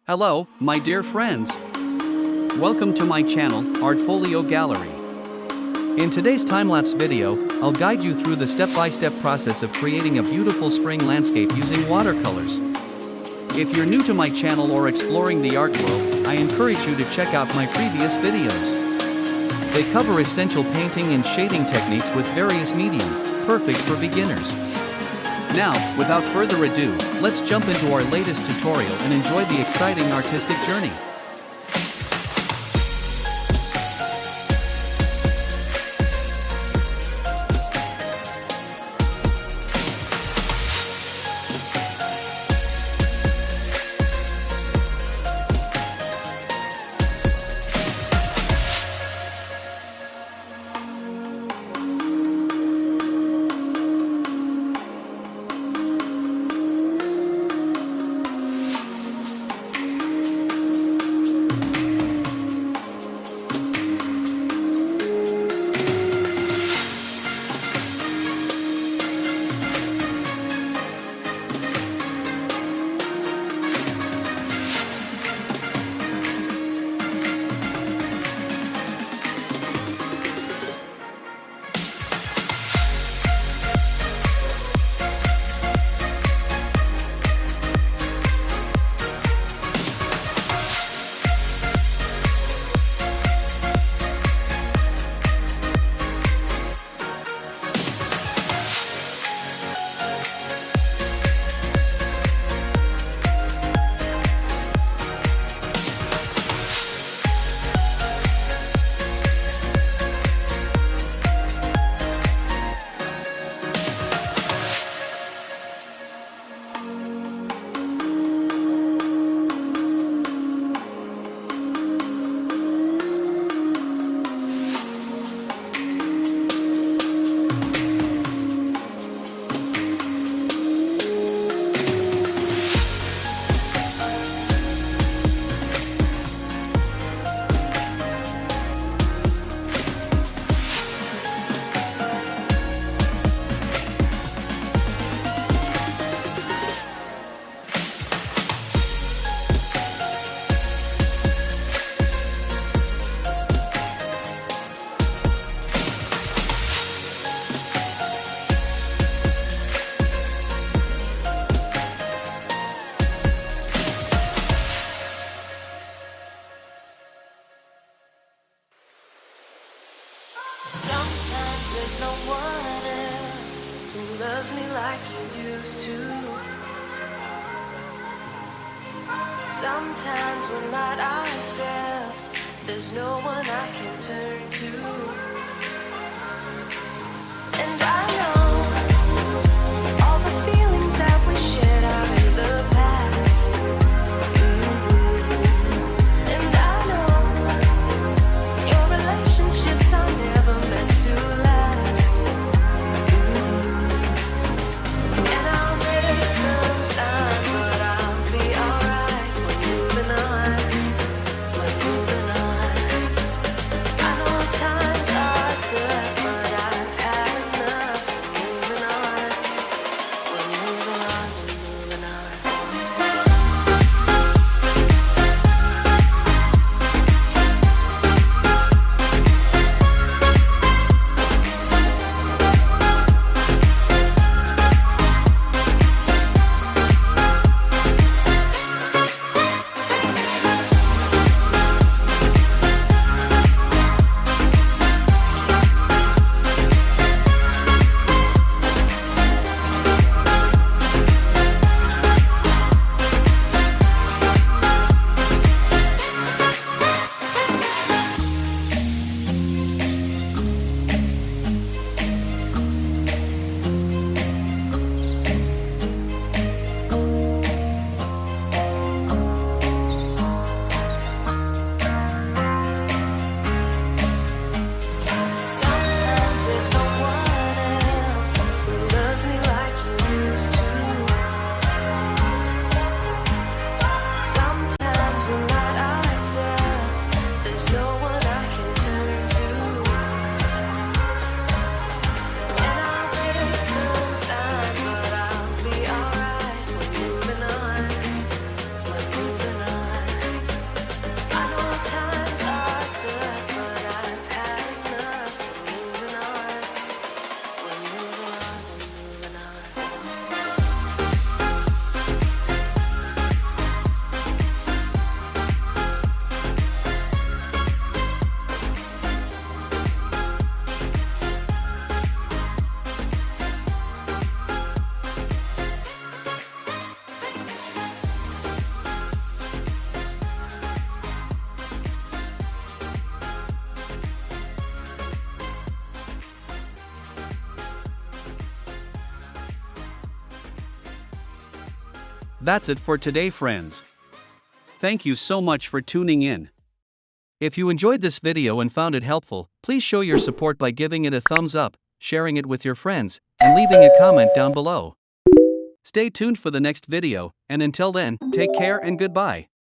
Hello, my dear friends. Welcome to my channel, Artfolio Gallery. In today's time-lapse video, I'll guide you through the step-by-step process of creating a beautiful spring landscape using watercolors. If you're new to my channel or exploring the art world, I encourage you to check out my previous videos. They cover essential painting and shading techniques with various medium, perfect for beginners. Now, without further ado, let's jump into our latest tutorial and enjoy the exciting artistic journey. Sometimes there's no one else who loves me like you used to. Sometimes we're not ourselves, there's no one I can turn to. And I know all the feelings that we shared are in the past. And I know your relationships are never meant to last. And I'll take some time, but I'll be alright. We're moving on. We're moving on. I know times are That's it for today, friends. Thank you so much for tuning in. If you enjoyed this video and found it helpful, please show your support by giving it a thumbs up, sharing it with your friends, and leaving a comment down below. Stay tuned for the next video, and until then, take care and goodbye.